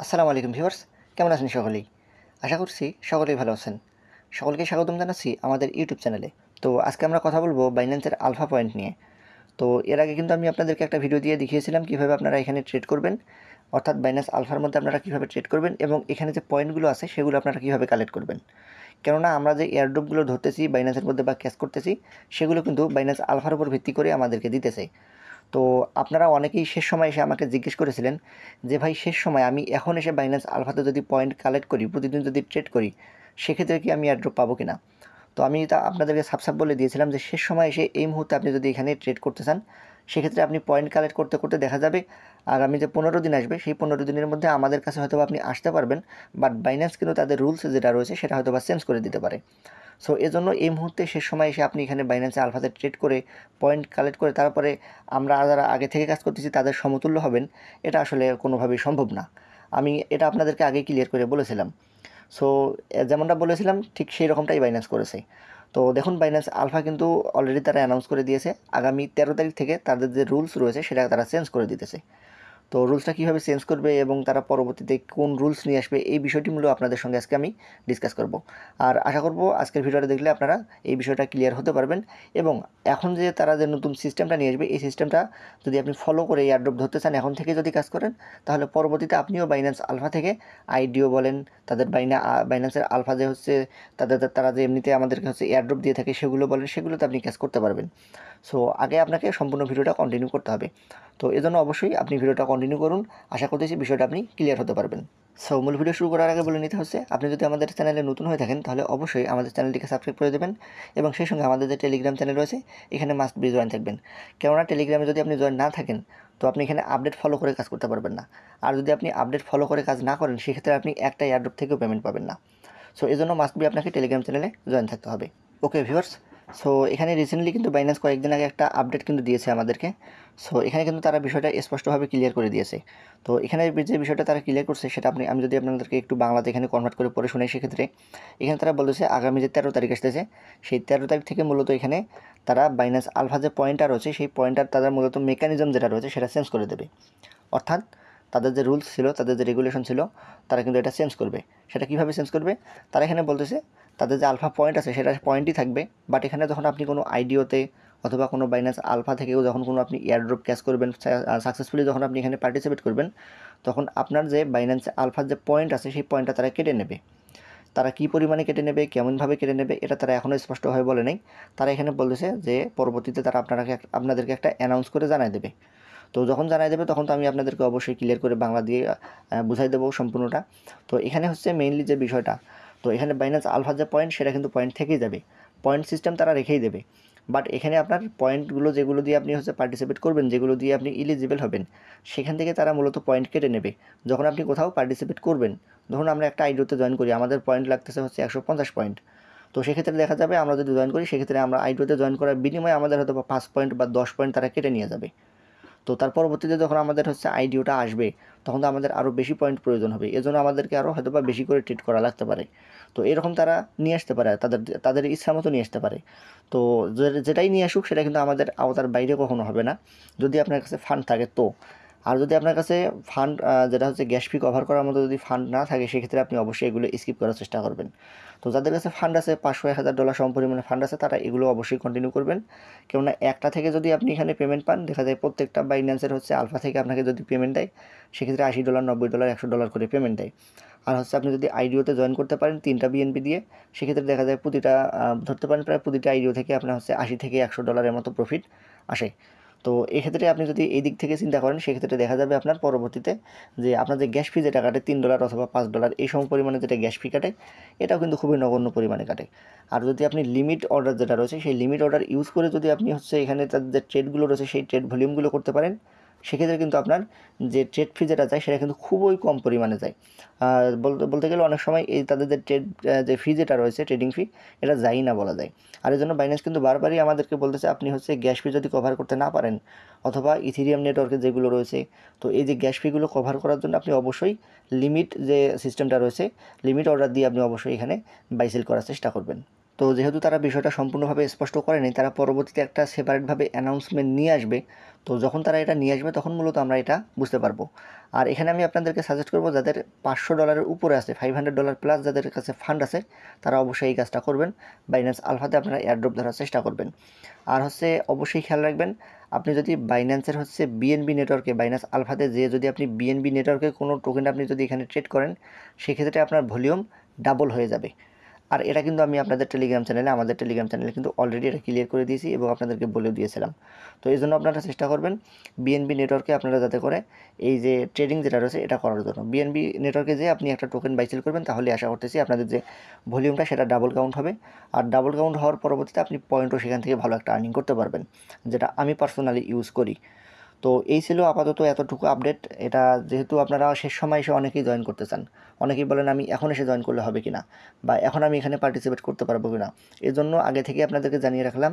আসসালামু আলাইকুম ভিউয়ার্স, কেমন আছেন সকলেই? আশা করছি সকলেই ভালো আছেন। সকলকে স্বাগতম জানাচ্ছি আমাদের ইউটিউব চ্যানেলে। তো আজকে আমরা কথা বলবো বাইন্যান্সের আলফা পয়েন্ট নিয়ে। তো এর আগে কিন্তু আমি আপনাদেরকে একটা ভিডিও দিয়ে দেখিয়েছিলাম কীভাবে আপনারা এখানে ট্রেড করবেন, অর্থাৎ বাইন্যান্স আলফার মধ্যে আপনারা কীভাবে ট্রেড করবেন এবং এখানে যে পয়েন্টগুলো আছে সেগুলো আপনারা কীভাবে কালেক্ট করবেন। কেননা আমরা যে এয়ারড্রপগুলো ধরতেছি বাইন্যান্সের মধ্যে বা ক্যাশ করতেছি, সেগুলো কিন্তু বাইন্যান্স আলফার উপর ভিত্তি করে আমাদেরকে দিতেছে। তো আপনারা অনেকেই শেষ সময় এসে আমাকে জিজ্ঞেস করেছিলেন যে ভাই, শেষ সময় আমি এখন এসে বাইন্যান্স আলফাতে যদি পয়েন্ট কালেক্ট করি, প্রতিদিন যদি ট্রেড করি, সেক্ষেত্রে কি আমি এয়ারড্রপ পাবো কিনা? তো আমি তা আপনাদেরকে সাফ বলে দিয়েছিলাম যে শেষ সময় এসে এই মুহূর্তে আপনি যদি এখানে ট্রেড করতে চান, সেক্ষেত্রে আপনি পয়েন্ট কালেক্ট করতে করতে দেখা যাবে আগামী যে 15 দিন আসবে, সেই 15 দিনের মধ্যে আমাদের কাছে হয়তো আপনি আসতে পারবেন, বাট বাইন্যান্স কিন্তু তাদের রুলস যেটা রয়েছে সেটা হয়তো চেঞ্জ করে দিতে পারে। সো এজন্য এই মুহূর্তে শেষ সময় এসে আপনি এখানে বাইন্যান্সে আলফাতে ট্রেড করে পয়েন্ট কালেক্ট করে তারপরে আমরা যারা আগে থেকে কাজ করতেছি তাদের সমতুল্য হবেন, এটা আসলে কোনোভাবেই সম্ভব না। আমি এটা আপনাদেরকে আগেই ক্লিয়ার করে বলেছিলাম। সো যেমনটা বলেছিলাম ঠিক সেই রকমটাই বাইন্যান্স করেছে। তো দেখুন, বাইন্যান্স আলফা কিন্তু অলরেডি তারা অ্যানাউন্স করে দিয়েছে আগামী 13 তারিখ থেকে তাদের যে রুলস রয়েছে সেটা তারা চেঞ্জ করে দিতেছে। তো রুলসটা কীভাবে চেঞ্জ করবে এবং তারা পরবর্তীতে কোন রুলস নিয়ে আসবে, এই বিষয়টি মূলত আপনাদের সঙ্গে আজকে আমি ডিসকাস করব। আর আশা করব আজকের ভিডিওটা দেখলে আপনারা এই বিষয়টা ক্লিয়ার হতে পারবেন এবং এখন যে তারা যে নতুন সিস্টেমটা নিয়ে আসবে, এই সিস্টেমটা যদি আপনি ফলো করে এয়ারড্রপ ধরতে চান, এখন থেকে যদি কাজ করেন, তাহলে পরবর্তীতে আপনিও বাইন্যান্স আলফা থেকে আইডিও বলেন, তাদের বাইন্যান্সের আলফা যে হচ্ছে তারা যে এমনিতে আমাদেরকে হচ্ছে এয়ারড্রপ দিয়ে থাকে সেগুলো বলেন, সেগুলোতে আপনি কাজ করতে পারবেন। সো আগে আপনাকে সম্পূর্ণ ভিডিওটা কন্টিনিউ করতে হবে। তো এজন্য অবশ্যই আপনি ভিডিওটা কন্টিনিউ করুন। আশা করতেছি বিষয়টা আপনি ক্লিয়ার হতে পারবেন। সো মূল ভিডিও শুরু করার আগে বলে নিতে হচ্ছে, আপনি যদি আমাদের চ্যানেলে নতুন হয়ে থাকেন তাহলে অবশ্যই আমাদের চ্যানেলটিকে সাবস্ক্রাইব করে দেবেন এবং সেই সঙ্গে আমাদের যে টেলিগ্রাম চ্যানেল রয়েছে এখানে মাস্ট বি জয়েন থাকবেন। কেননা টেলিগ্রামে যদি আপনি জয়েন না থাকেন, তো আপনি এখানে আপডেট ফলো করে কাজ করতে পারবেন না। আর যদি আপনি আপডেট ফলো করে কাজ না করেন, সেক্ষেত্রে আপনি একটা এয়ারড্রপ থেকেও পেমেন্ট পাবেন না। সো এজন্য মাস্ট বি আপনাকে টেলিগ্রাম চ্যানেলে জয়েন থাকতে হবে। ওকে ভিউয়ার্স, সো এখানে রিসেন্টলি কিন্তু বাইন্যান্স কয়েকদিন আগে একটা আপডেট কিন্তু দিয়েছে আমাদেরকে। সো এখানে কিন্তু তারা বিষয়টা স্পষ্টভাবে ক্লিয়ার করে দিয়েছে। তো এখানে যে বিষয়টা তারা ক্লিয়ার করছে সেটা আমি যদি আপনাদেরকে একটু বাংলাতে এখানে কনভার্ট করে পড়ে শোনাই, সেক্ষেত্রে এখানে তারা বলেছে আগামী যে 13 তারিখ আসতেছে, সেই 13 তারিখ থেকে মূলত এখানে তারা বাইন্যান্স আলফা যে পয়েন্টার রয়েছে সেই পয়েন্টার তাদের মূলত মেকানিজম যেটা রয়েছে সেটা চেঞ্জ করে দেবে। অর্থাৎ তাদের যে রুলস ছিল, তাদের যে রেগুলেশন ছিল, তারা কিন্তু এটা চেঞ্জ করবে। সেটা কীভাবে চেঞ্জ করবে? তারা এখানে বলতেছে তাদের যে আলফা পয়েন্ট আছে সেটা পয়েন্টই থাকবে, বাট এখানে যখন আপনি কোনো আইডিওতে অথবা কোনো বাইন্যান্স আলফা থেকেও যখন কোনো আপনি এয়ারড্রপ ক্যাশ করবেন, সাকসেসফুলি যখন আপনি এখানে পার্টিসিপেট করবেন, তখন আপনার যে বাইন্যান্স আলফার যে পয়েন্ট আছে সেই পয়েন্টটা তারা কেটে নেবে। তারা কী পরিমাণে কেটে নেবে, কেমনভাবে কেটে নেবে, এটা তারা এখনও স্পষ্টভাবে বলে নাই। তারা এখানে বলতেছে যে পরবর্তীতে তারা আপনাদেরকে একটা অ্যানাউন্স করে জানায় দেবে। তো যখন জানাই দেবে তখন তো আমি আপনাদেরকে অবশ্যই ক্লিয়ার করে বাংলা দিয়ে বুঝাই দেবো সম্পূর্ণটা। তো এখানে হচ্ছে মেইনলি যে বিষয়টা, তো এখানে বাইন্যান্স আলফার যে পয়েন্ট সেটা কিন্তু পয়েন্ট থেকেই যাবে, পয়েন্ট সিস্টেম তারা রেখেই দেবে। বাট এখানে আপনার পয়েন্টগুলো যেগুলো দিয়ে আপনি হচ্ছে পার্টিসিপেট করবেন, যেগুলো দিয়ে আপনি ইলিজিবল হবেন, সেখান থেকে তারা মূলত পয়েন্ট কেটে নেবে। যখন আপনি কোথাও পার্টিসিপেট করবেন, ধরুন আমরা একটা আইডিওতে জয়েন করি, আমাদের পয়েন্ট লাগতেছে হচ্ছে 150 পয়েন্ট। তো সেক্ষেত্রে দেখা যাবে আমরা যদি জয়েন করি, সেক্ষেত্রে আমরা আইডিওতে জয়েন করার বিনিময়ে আমাদের হয়তো 5 পয়েন্ট বা 10 পয়েন্ট তারা কেটে নিয়ে যাবে। তো তার পরবর্তীতে যখন আমাদের হচ্ছে আইডিওটা আসবে, তখন তো আমাদের আরও বেশি পয়েন্ট প্রয়োজন হবে। এজন্য আমাদেরকে আরও হয়তো বা বেশি করে ট্রিট করা লাগতে পারে। তো এরকম তারা নিয়ে আসতে পারে, তাদের ইচ্ছা মতো নিয়ে আসতে পারে। তো যেটাই নিয়ে আসুক সেটা কিন্তু আমাদের আওতার বাইরে কখনো হবে না, যদি আপনার কাছে ফান্ড থাকে তো। আর যদি আপনার কাছে ফান্ড যেটা হচ্ছে গ্যাস ফি কভার করার মতো যদি ফান্ড না থাকে, সেক্ষেত্রে আপনি অবশ্যই এগুলো স্কিপ করার চেষ্টা করবেন। তো যাদের কাছে ফান্ড আছে, $500-1000 সম পরিমাণে ফান্ড আছে, তারা এগুলো অবশ্যই কন্টিনিউ করবেন। কেননা একটা থেকে যদি আপনি এখানে পেমেন্ট পান, দেখা যায় প্রত্যেকটা বাইন্যান্সের হচ্ছে আলফা থেকে আপনাকে যদি পেমেন্ট দেয়, সেক্ষেত্রে $80, $90, $100 করে পেমেন্ট দেয়। আর হচ্ছে আপনি যদি আইডিওতে জয়েন করতে পারেন 3টা বিএনপি দিয়ে, সেক্ষেত্রে দেখা যায় প্রতিটা ধরতে পারেন প্রায় প্রতিটা আইডিও থেকে আপনার হচ্ছে $80-100 মতো প্রফিট আসে। তো এক্ষেত্রে আপনি যদি এই দিক থেকে চিন্তা করেন, সেক্ষেত্রে দেখা যাবে আপনার পরবর্তীতে যে আপনার যে গ্যাস ফি যেটা কাটে $3 অথবা $5 এই সম পরিমাণে যেটা গ্যাস ফি কাটে, এটাও কিন্তু খুবই নগণ্য পরিমাণে কাটে। আর যদি আপনি লিমিট অর্ডার যেটা রয়েছে সেই লিমিট অর্ডার ইউজ করে যদি আপনি হচ্ছে এখানে তাদের যে ট্রেডগুলো রয়েছে সেই ট্রেড ভলিউমগুলো করতে পারেন, সেক্ষেত্রে কিন্তু আপনার যে ট্রেড ফি যেটা যায় সেটা কিন্তু খুবই কম পরিমাণে যায়। বলতে গেলে অনেক সময় এই তাদের যে যে ফি যেটা রয়েছে ট্রেডিং ফি, এটা যায়ই না বলা যায়। আর এই জন্য বাইন্যান্স কিন্তু বারবারই আমাদেরকে বলতেছে আপনি হচ্ছে গ্যাস ফি যদি কভার করতে না পারেন, অথবা ইথেরিয়াম নেটওয়ার্কে যেগুলো রয়েছে, তো এই যে গ্যাস ফিগুলো কভার করার জন্য আপনি অবশ্যই লিমিট যে সিস্টেমটা রয়েছে, লিমিট অর্ডার দিয়ে আপনি অবশ্যই এখানে বাই সেল করার চেষ্টা করবেন। তো তো যেহেতু তারা বিষয়টা সম্পূর্ণভাবে স্পষ্ট করেনি, তারা পরবর্তীতে একটা সেপারেটভাবে অ্যানাউন্সমেন্ট নিয়ে আসবে। তো যখন তারা এটা নিয়ে আসবে তখন মূলত আমরা এটা বুঝতে পারবো। আর এখানে আমি আপনাদেরকে সাজেস্ট করবো, যাদের $500 উপরে আছে, $500 প্লাস যাদের কাছে ফান্ড আছে, তারা অবশ্যই এই কাজটা করবেন। বাইন্যান্স আলফাতে আপনারা এয়ারড্রপ ধরার চেষ্টা করবেন। আর অবশ্যই খেয়াল রাখবেন, আপনি যদি বাইন্যান্সের বিএনবি নেটওয়ার্কে, বাইন্যান্স আলফাতে যদি আপনি বিএনবি নেটওয়ার্কে কোনো টোকেন আপনি যদি এখানে ট্রেড করেন, সেক্ষেত্রে আপনার ভলিউম ডাবল হয়ে যাবে। আর এটা কিন্তু আমি আপনাদের আমাদের টেলিগ্রাম চ্যানেলে কিন্তু অলরেডি এটা ক্লিয়ার করে দিয়েছি এবং আপনাদেরকে বলেও দিয়েছিলাম। তো এই জন্য আপনারা চেষ্টা করবেন বিএনবি নেটওয়ার্কে আপনারা যাতে করে এই যে ট্রেডিং যেটা রয়েছে এটা করার জন্য। বিএনবি নেটওয়ার্কে যে আপনি একটা টোকেন বাই সেল করবেন, তাহলে আশা করতেছি আপনাদের যে ভলিউমটা সেটা ডাবল কাউন্ট হবে। আর ডাবল কাউন্ট হওয়ার পরবর্তীতে আপনি পয়েন্টও সেখান থেকে ভালো একটা আর্নিং করতে পারবেন, যেটা আমি পার্সোনালি ইউজ করি। তো এই ছিল আপাতত এতটুকু আপডেট। এটা যেহেতু আপনারা শেষ সময় এসে অনেকেই জয়েন করতে চান, অনেকেই বলেন আমি এখন এসে জয়েন করলে হবে কিনা, বা এখন আমি এখানে পার্টিসিপেট করতে পারবো কিনা। এই জন্য আগে থেকে আপনাদেরকে জানিয়ে রাখলাম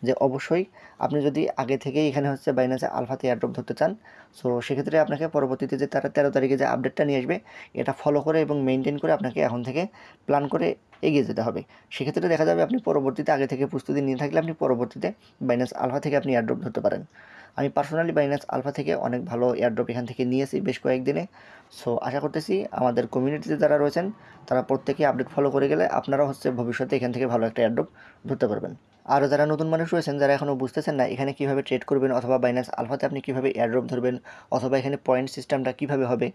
যে অবশ্যই আপনি যদি আগে থেকেই এখানে বাইন্যান্সে আলফাতে এয়ারড্রপ ধরতে চান, সো সেক্ষেত্রে আপনাকে পরবর্তীতে যে তারা 13 তারিখে যে আপডেটটা নিয়ে আসবে, এটা ফলো করে এবং মেনটেন করে আপনাকে এখন থেকে প্ল্যান করে এগিয়ে যেতে হবে। সেক্ষেত্রে দেখা যাবে আপনি পরবর্তীতে আগে থেকে প্রস্তুতি নিয়ে থাকলে আপনি পরবর্তীতে বাইন্যান্স আলফা থেকে আপনি এয়ারড্রপ ধরতে পারেন। আমি পার্সোনালি বাইন্যান্স আলফা থেকে অনেক ভালো এয়ারড্রপ এখান থেকে নিয়েছি বেশ কয়েকদিনে। সো আশা করতেছি আমাদের কমিউনিটিতে যারা রয়েছেন তারা প্রত্যেকেই আপডেট ফলো করে গেলে আপনারাও ভবিষ্যতে এখান থেকে ভালো একটা এয়ারড্রপ ধরতে পারবেন। আর যারা নতুন মানুষ রয়েছেন, যারা এখনও বুঝতেছেন না এখানে কীভাবে ট্রেড করবেন, অথবা বাইন্যান্স আলফাতে আপনি কীভাবে এয়ারড্রপ ধরবেন, অথবা এখানে পয়েন্ট সিস্টেমটা কীভাবে হবে,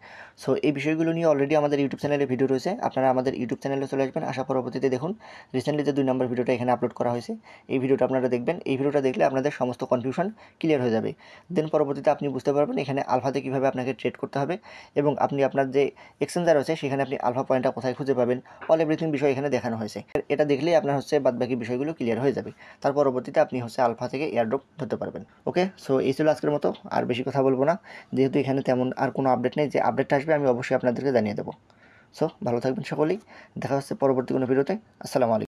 সো এই বিষয়গুলো নিয়ে অলরেডি আমাদের ইউটিউব চ্যানেলে ভিডিও রয়েছে। আপনারা আমাদের ইউটিউব চ্যানেলে চলে আসবেন, আসা পরবর্তীতে দেখুন রিসেন্টলি যে 2 নম্বর ভিডিওটা এখানে আপলোড করা হয়েছে, এই ভিডিওটা আপনারা দেখবেন। এই ভিডিওটা দেখলে আপনাদের সমস্ত কনফিউশন ক্লিয়ার হয়ে যাবে। দেন পরবর্তীতে আপনি বুঝতে পারবেন এখানে আলফাতে কীভাবে আপনাকে ট্রেড করতে হবে, এবং আপনি আপনার যে এক্সচেঞ্জার আছে সেখানে আপনি আলফা পয়েন্টটা কোথায় খুঁজে পাবেন, অল এভরিথিং বিষয় এখানে দেখানো হয়েছে। এটা দেখলেই আপনার বাদবাকি বিষয়গুলো ক্লিয়ার হয়ে যাবে। তার পরবর্তীতে আপনি আলফা থেকে এয়ারড্রপ ধরতে পারবেন। ওকে, সো এই ছিল আজকের মতো। আর বেশি কথা বলবো না, যেহেতু এখানে তেমন আর কোনো আপডেট নেই। যে আপডেটটা আসবে আমি অবশ্যই আপনাদেরকে জানিয়ে দেবো। সো ভালো থাকবেন সকলেই, দেখা হচ্ছে পরবর্তী কোনো ভিডিওতে। আসসালামু আলাইকুম।